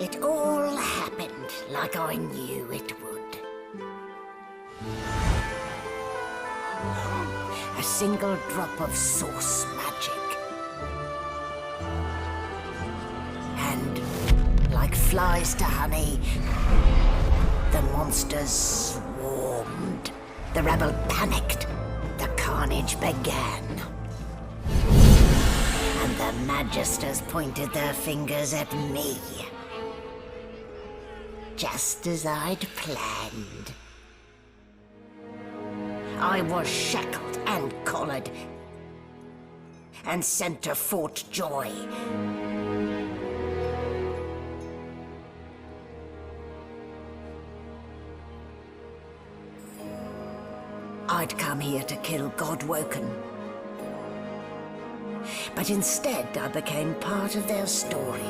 It all happened like I knew it would. A single drop of source magic. And, like flies to honey, the monsters swarmed. The rebel panicked. The carnage began. And the Magisters pointed their fingers at me. Just as I'd planned. I was shackled and collared, and sent to Fort Joy. I'd come here to kill Godwoken. But instead, I became part of their story.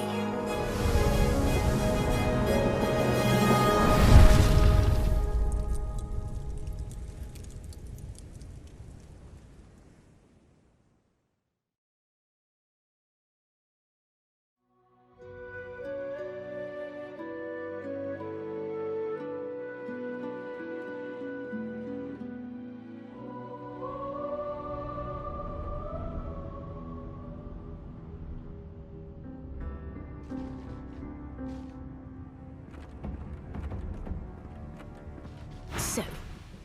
So,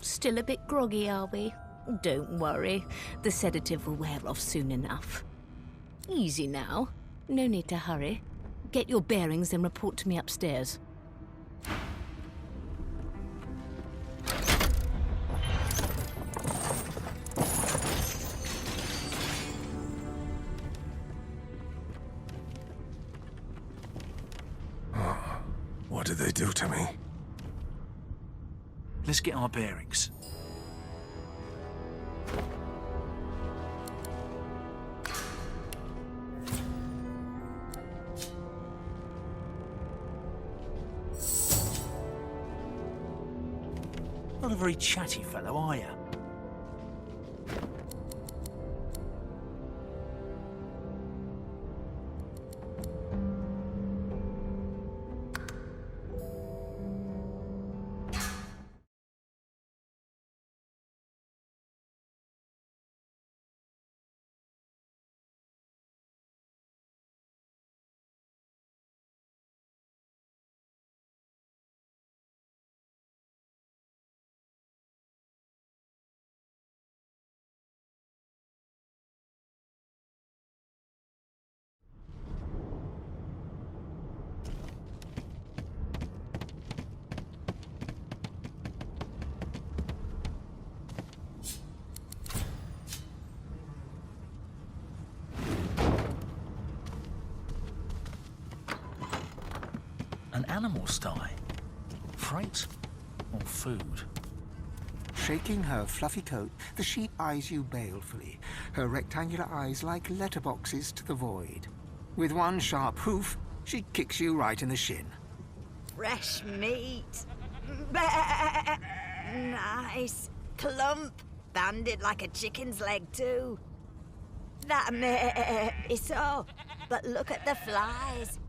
still a bit groggy, are we? Don't worry, the sedative will wear off soon enough. Easy now, no need to hurry. Get your bearings and report to me upstairs. What did they do to me? Let's get our bearings. Not a very chatty fellow, are you? An animal sty? Freight or food? Shaking her fluffy coat, the sheep eyes you balefully, her rectangular eyes like letterboxes to the void. With one sharp hoof, she kicks you right in the shin. Fresh meat. Nice. Plump. Banded like a chicken's leg, too. That may be so, but look at the flies.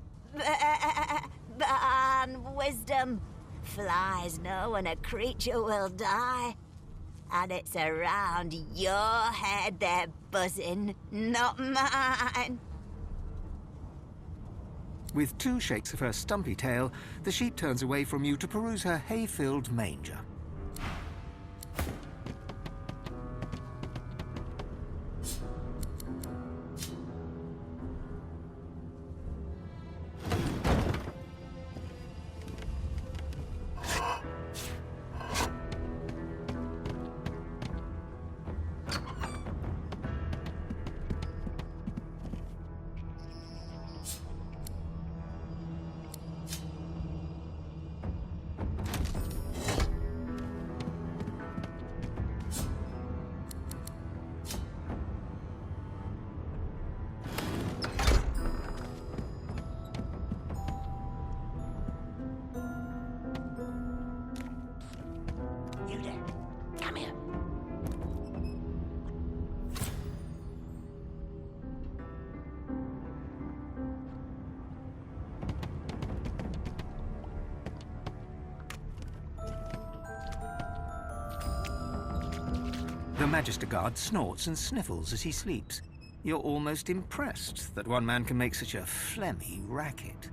Ban wisdom. Flies know when a creature will die. And it's around your head they're buzzing, not mine. With two shakes of her stumpy tail, the sheep turns away from you to peruse her hay-filled manger. The Magister Guard snorts and sniffles as he sleeps. You're almost impressed that one man can make such a phlegmy racket.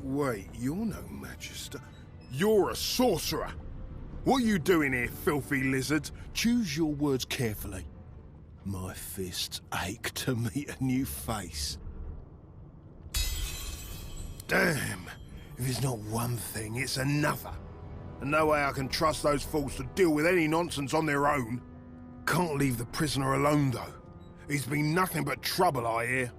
Wait, you're no Magister. You're a sorcerer. What are you doing here, filthy lizards? Choose your words carefully. My fists ache to meet a new face. Damn. If it's not one thing, it's another. And no way I can trust those fools to deal with any nonsense on their own. Can't leave the prisoner alone, though. He's been nothing but trouble, I hear.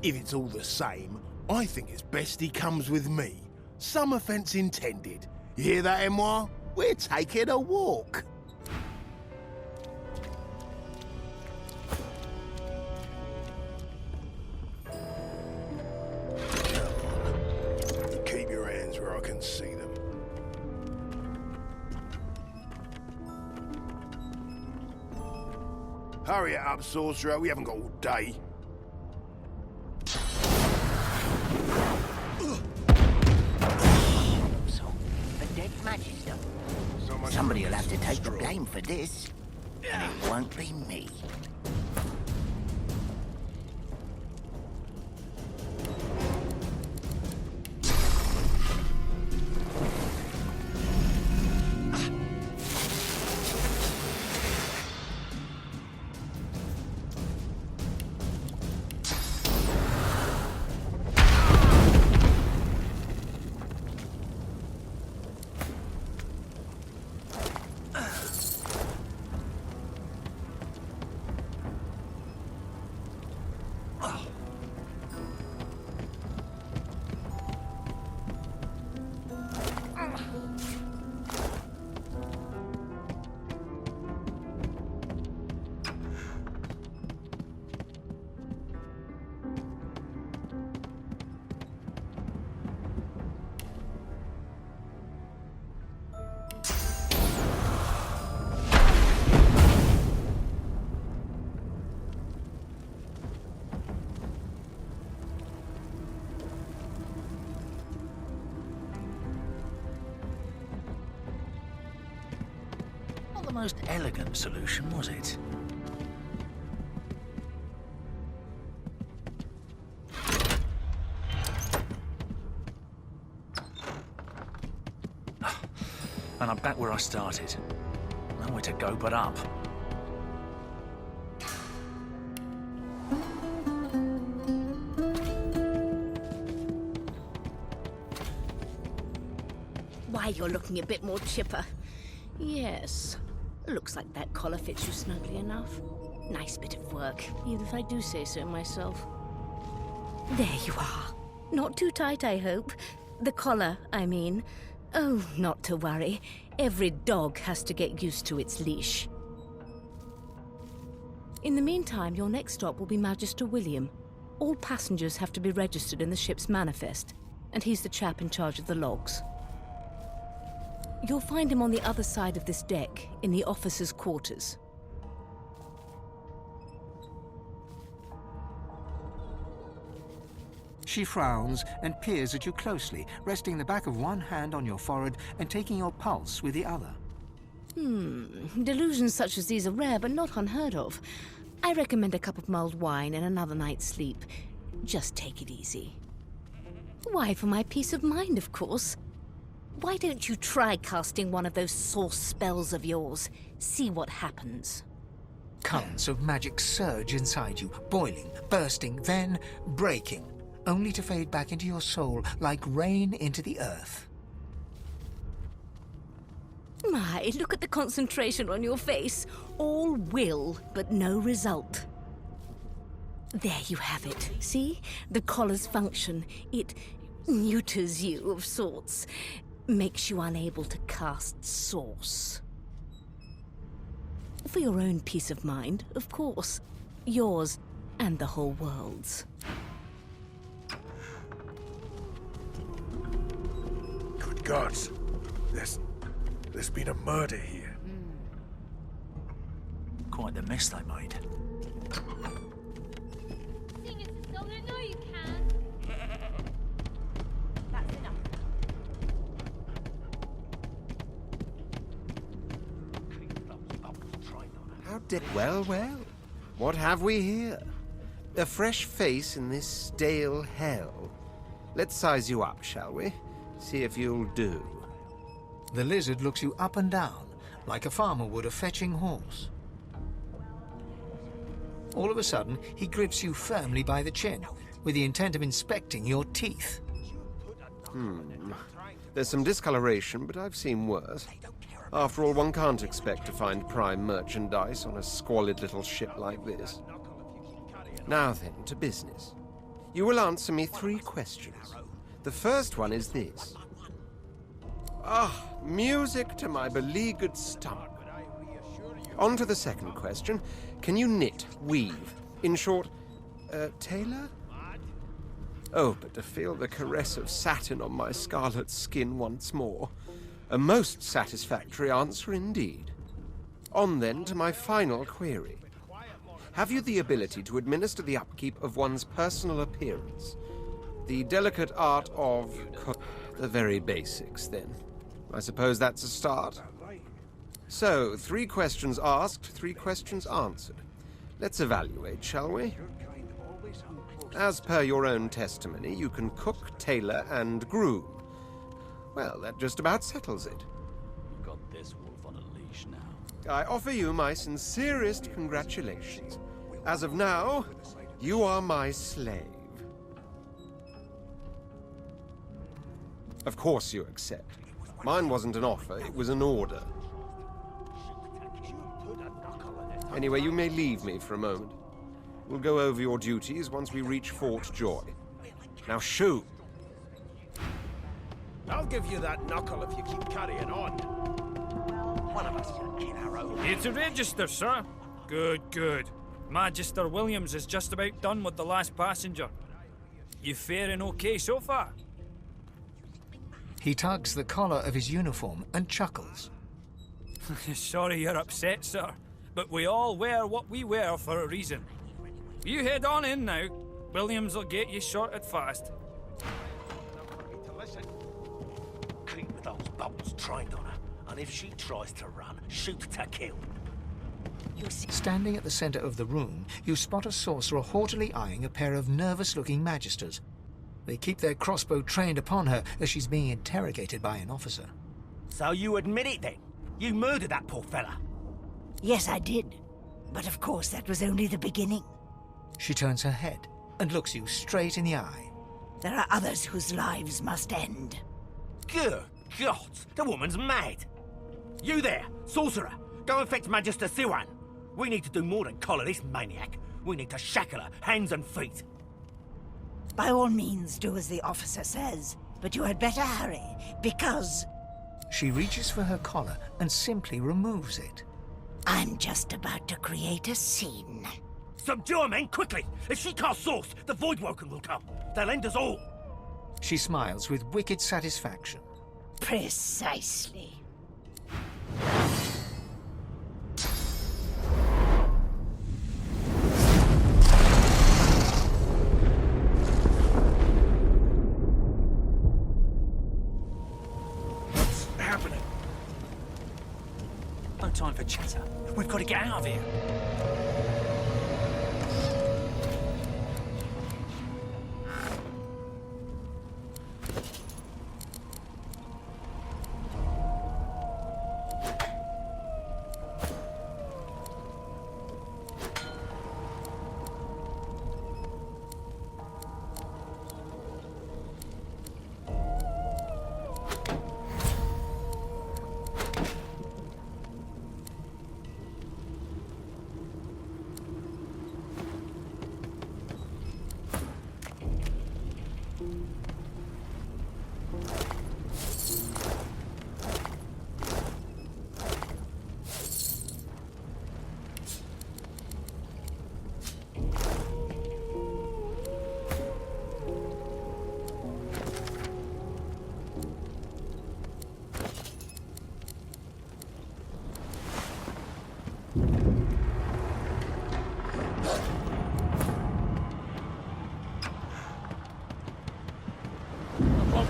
If it's all the same, I think it's best he comes with me. Some offence intended. You hear that, Emoire? We're taking a walk. Keep your hands where I can see them. Hurry it up, sorcerer. We haven't got all day. The dead Magister. Somebody will have to take the blame for this, and it won't be me. Not the most elegant solution, was it? And I'm back where I started. Nowhere to go but up. Why, you're looking a bit more chipper. Yes. Looks like that collar fits you snugly enough. Nice bit of work, even if I do say so myself. There you are. Not too tight, I hope. The collar, I mean. Oh, not to worry. Every dog has to get used to its leash. In the meantime, your next stop will be Magister William. All passengers have to be registered in the ship's manifest, and he's the chap in charge of the logs. You'll find him on the other side of this deck, in the officers' quarters. She frowns and peers at you closely, resting the back of one hand on your forehead and taking your pulse with the other. Delusions such as these are rare, but not unheard of. I recommend a cup of mulled wine and another night's sleep. Just take it easy. Why, for my peace of mind, of course. Why don't you try casting one of those source spells of yours? See what happens. Currents of magic surge inside you, boiling, bursting, then breaking, only to fade back into your soul like rain into the earth. My, look at the concentration on your face. All will, but no result. There you have it. See? The collar's function. It neuters you of sorts. Makes you unable to cast source. For your own peace of mind, of course. Yours and the whole world's. Good gods. There's been a murder here. Quite the mess they made. Sing us a song, I know you can. How dare... Well, well. What have we here? A fresh face in this stale hell. Let's size you up, shall we? See if you'll do. The lizard looks you up and down, like a farmer would a fetching horse. All of a sudden, he grips you firmly by the chin, with the intent of inspecting your teeth. There's some discoloration, but I've seen worse. After all, one can't expect to find prime merchandise on a squalid little ship like this. Now then, to business. You will answer me 3 questions. The first one is this. Ah, music to my beleaguered stomach. On to the second question. Can you knit, weave? In short, tailor? Oh, but to feel the caress of satin on my scarlet skin once more. A most satisfactory answer indeed. On then to my final query. Have you the ability to administer the upkeep of one's personal appearance? The delicate art of... the very basics, then. I suppose that's a start. So, 3 questions asked, 3 questions answered. Let's evaluate, shall we? As per your own testimony, you can cook, tailor, and groom. Well, that just about settles it. You've got this wolf on a leash now. I offer you my sincerest congratulations. As of now, you are my slave. Of course you accept. Mine wasn't an offer, it was an order. Anyway, you may leave me for a moment. We'll go over your duties once we reach Fort Joy. Now shoot! I'll give you that knuckle if you keep carrying on. One of us can get our own. Here to register, sir. Good, good. Magister Williams is just about done with the last passenger. You faring okay so far? He tugs the collar of his uniform and chuckles. Sorry you're upset, sir, but we all wear what we wear for a reason. You head on in now. Williams will get you sorted fast. Keep those bolts trained on her, and if she tries to run, shoot to kill. You see, Standing at the center of the room, you spot a sorcerer haughtily eyeing a pair of nervous-looking magisters. They keep their crossbow trained upon her as she's being interrogated by an officer. so you admit it then? You murdered that poor fella. Yes, I did. But of course, that was only the beginning. She turns her head and looks you straight in the eye. There are others whose lives must end. Good God, the woman's mad. You there, sorcerer, go and fetch Magister Siwan. We need to do more than collar this maniac. We need to shackle her, hands and feet. By all means, do as the officer says. But you had better hurry, because She reaches for her collar and simply removes it. I'm just about to create a scene. Subdue her, men, quickly! If she casts source, the Voidwoken will come. They'll end us all. She smiles with wicked satisfaction. Precisely. What's happening? No time for chatter. We've got to get out of here.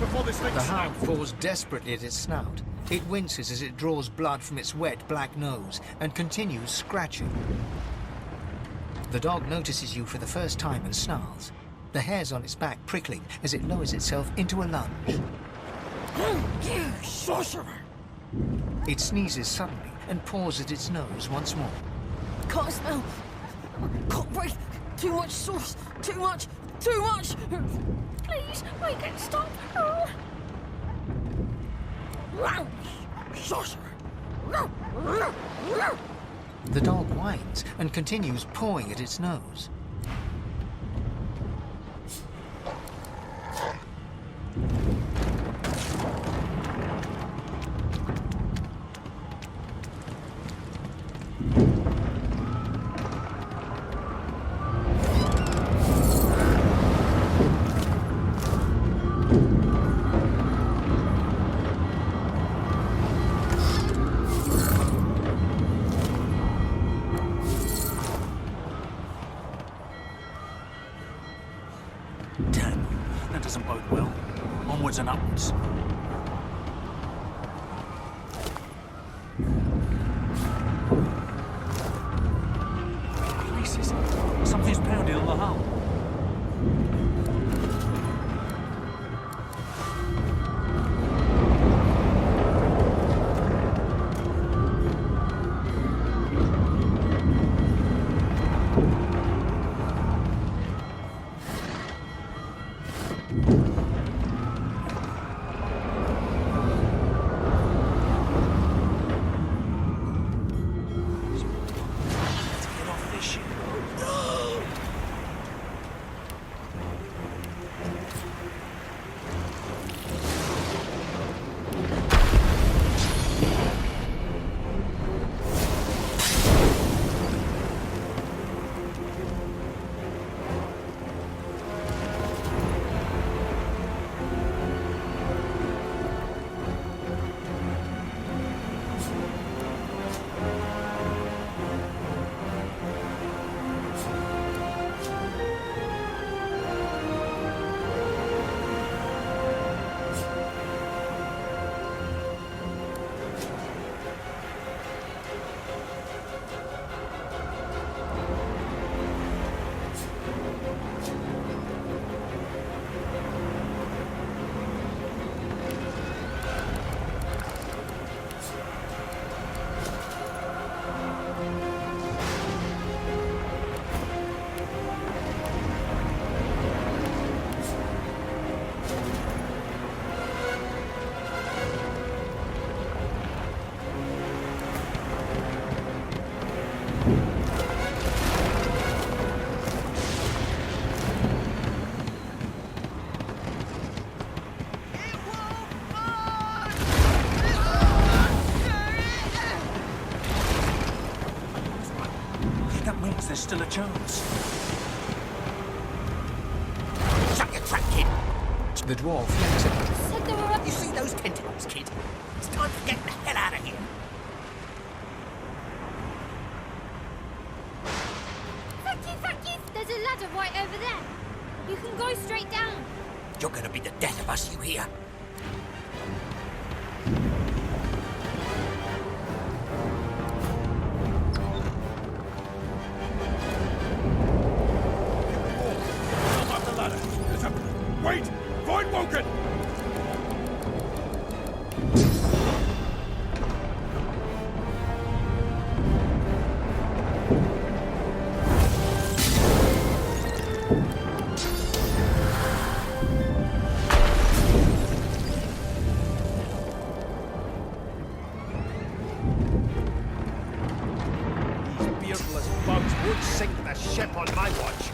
Before this thing The hound falls desperately at its snout It winces as it draws blood from its wet black nose and continues scratching. The dog notices you for the first time and snarls, the hairs on its back prickling as it lowers itself into a lunge. You sorcerer! It sneezes suddenly and paws at its nose once more. Can't smell. Can't breathe. Too much sauce. Too much. Too much. Please, make it stop. Sorcerer. The dog whines and continues pawing at its nose. Damn, that doesn't bode well. Onwards and upwards. Places. Something's pounding on the hull. There's still a chance. Shut your trap, kid! The dwarf yanks at him. Said there were You see those tentacles, kid? It's time to get the hell out of here. Thank you. There's a ladder right over there. You can go straight down. You're gonna be the death of us, you hear? Wait! Find Woken! These beardless bugs would sink the ship on my watch.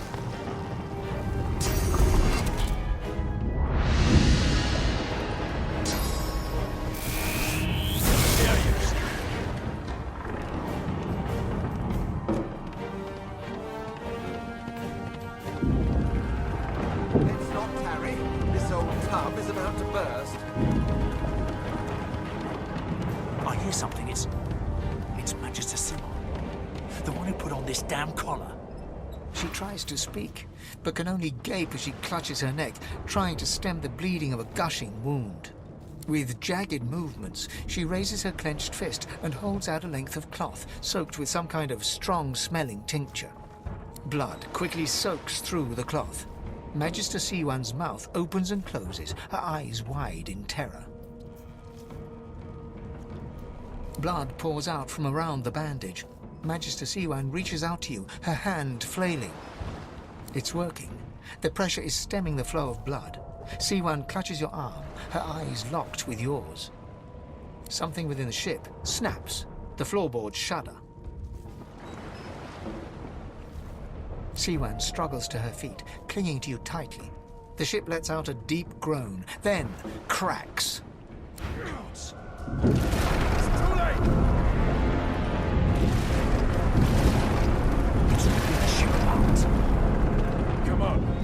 Let's not tarry. This old tub is about to burst. I hear something. It's Magister Sin. The one who put on this damn collar. She tries to speak, but can only gape as she clutches her neck, trying to stem the bleeding of a gushing wound. With jagged movements, she raises her clenched fist and holds out a length of cloth soaked with some kind of strong-smelling tincture. Blood quickly soaks through the cloth. Magister Siwan's mouth opens and closes, her eyes wide in terror. Blood pours out from around the bandage. Magister Siwan reaches out to you, her hand flailing. It's working. The pressure is stemming the flow of blood. Siwan clutches your arm, her eyes locked with yours. Something within the ship snaps. The floorboards shudder. Siwan struggles to her feet, clinging to you tightly. The ship lets out a deep groan, then cracks. It's too late! It's ripping the ship apart. Come on.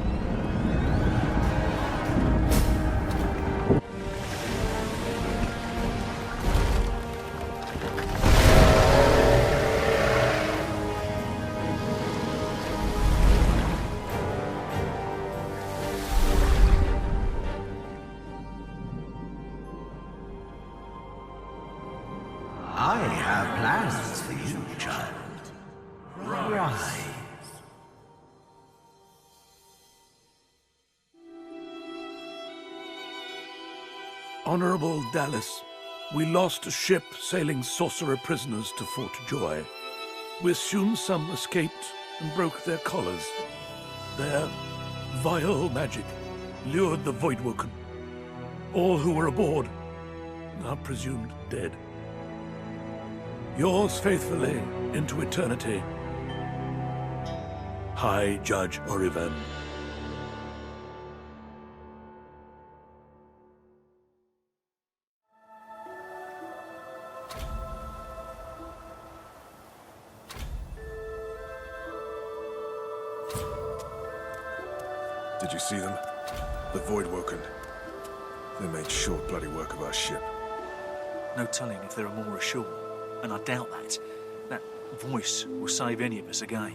I have plans for you, child. Rise. Honorable Dallas, we lost a ship sailing sorcerer prisoners to Fort Joy. We assume some escaped and broke their collars. Their vile magic lured the Voidwoken. All who were aboard are presumed dead. Yours faithfully into eternity, High Judge Orivan. Did you see them? The Voidwoken. They made short bloody work of our ship. No telling if there are more ashore, and I doubt that. That voice will save any of us again.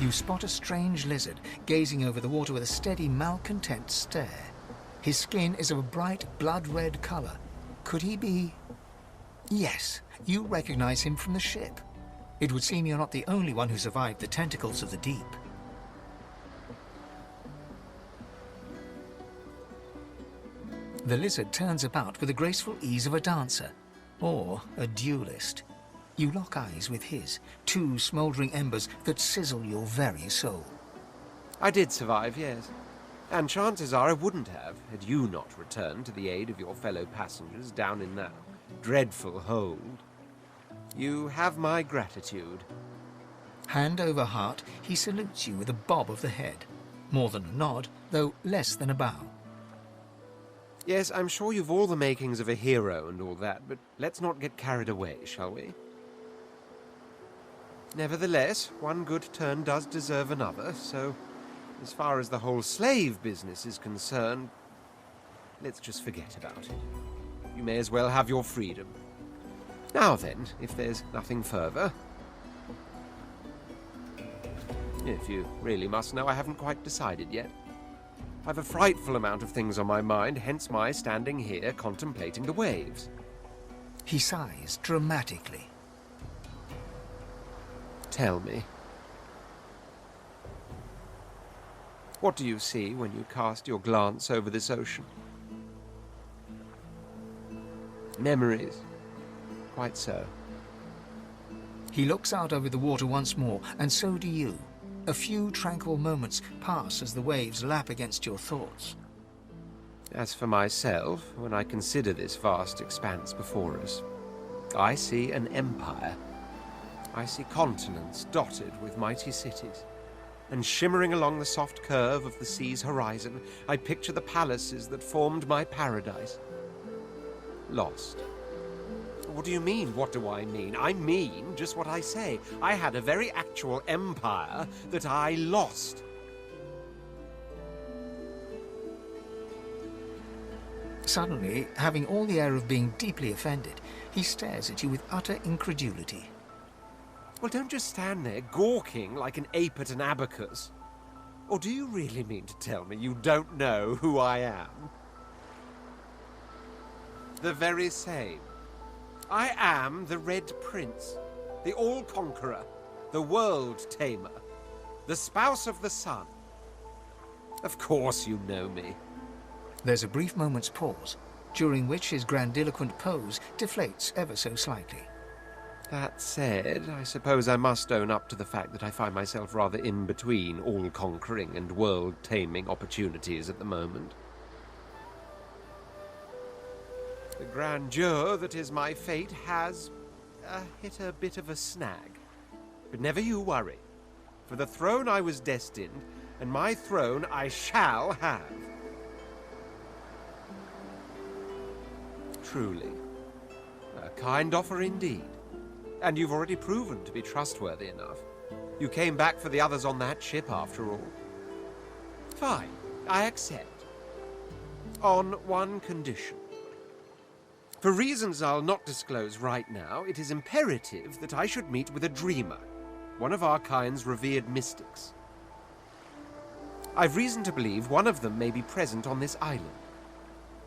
You spot a strange lizard gazing over the water with a steady, malcontent stare. His skin is of a bright, blood-red color. Could he be... Yes, you recognize him from the ship. It would seem you're not the only one who survived the tentacles of the deep. The lizard turns about with the graceful ease of a dancer, or a duelist. You lock eyes with his, two smouldering embers that sizzle your very soul. I did survive, yes. And chances are I wouldn't have, had you not returned to the aid of your fellow passengers down in that dreadful hold. You have my gratitude. Hand over heart, he salutes you with a bob of the head. More than a nod, though less than a bow. Yes, I'm sure you've all the makings of a hero and all that, but let's not get carried away, shall we? Nevertheless, one good turn does deserve another, so as far as the whole slave business is concerned, let's just forget about it. You may as well have your freedom. Now then, if there's nothing further... If you really must know, I haven't quite decided yet. I've a frightful amount of things on my mind, hence my standing here contemplating the waves. He sighs dramatically. Tell me. What do you see when you cast your glance over this ocean? Memories, Quite so. He looks out over the water once more, and so do you. A few tranquil moments pass as the waves lap against your thoughts. As for myself, when I consider this vast expanse before us, I see an empire. I see continents dotted with mighty cities. And shimmering along the soft curve of the sea's horizon, I picture the palaces that formed my paradise. Lost. What do you mean, what do I mean? I mean just what I say. I had a very actual empire that I lost. Suddenly, having all the air of being deeply offended, he stares at you with utter incredulity. Well, don't just stand there gawking like an ape at an abacus. Or do you really mean to tell me you don't know who I am? The very same. I am the Red Prince, the All-Conqueror, the World-Tamer, the Spouse of the Sun. Of course you know me. There's a brief moment's pause, during which his grandiloquent pose deflates ever so slightly. That said, I suppose I must own up to the fact that I find myself rather in between all-conquering and world-taming opportunities at the moment. The grandeur that is my fate has hit a bit of a snag. But never you worry. For the throne I was destined, and my throne I shall have. Truly. A kind offer indeed. And you've already proven to be trustworthy enough. You came back for the others on that ship, after all. Fine, I accept. On one condition. For reasons I'll not disclose right now, it is imperative that I should meet with a dreamer, one of our kind's revered mystics. I've reason to believe one of them may be present on this island.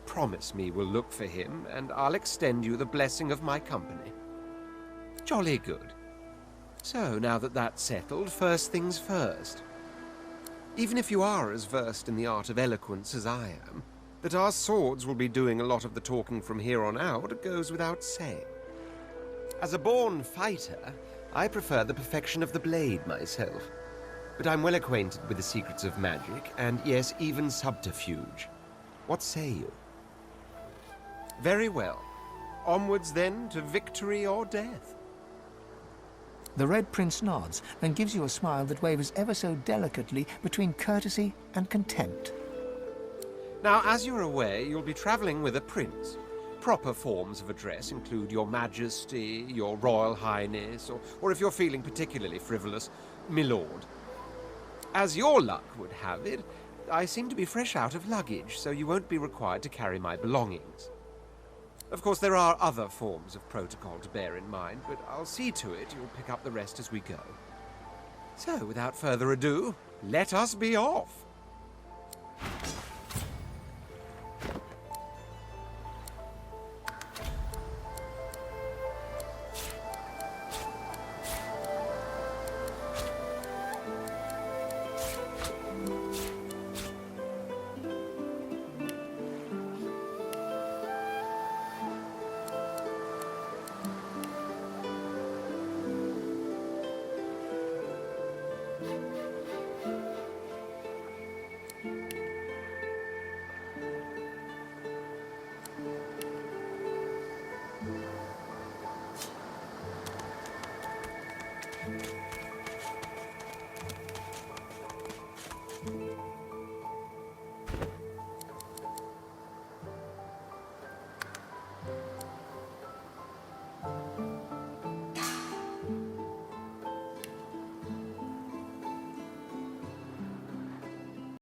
Promise me we'll look for him, and I'll extend you the blessing of my company. Jolly good. So, now that that's settled, first things first. Even if you are as versed in the art of eloquence as I am, that our swords will be doing a lot of the talking from here on out goes without saying. As a born fighter, I prefer the perfection of the blade myself. But I'm well acquainted with the secrets of magic, and yes, even subterfuge. What say you? Very well. Onwards then to victory or death. The Red Prince nods and gives you a smile that wavers ever so delicately between courtesy and contempt. Now, as you're aware, you'll be traveling with a prince. Proper forms of address include Your Majesty, Your Royal Highness, or if you're feeling particularly frivolous, Milord. As your luck would have it, I seem to be fresh out of luggage, so you won't be required to carry my belongings. Of course, there are other forms of protocol to bear in mind, but I'll see to it you'll pick up the rest as we go. So, without further ado, let us be off!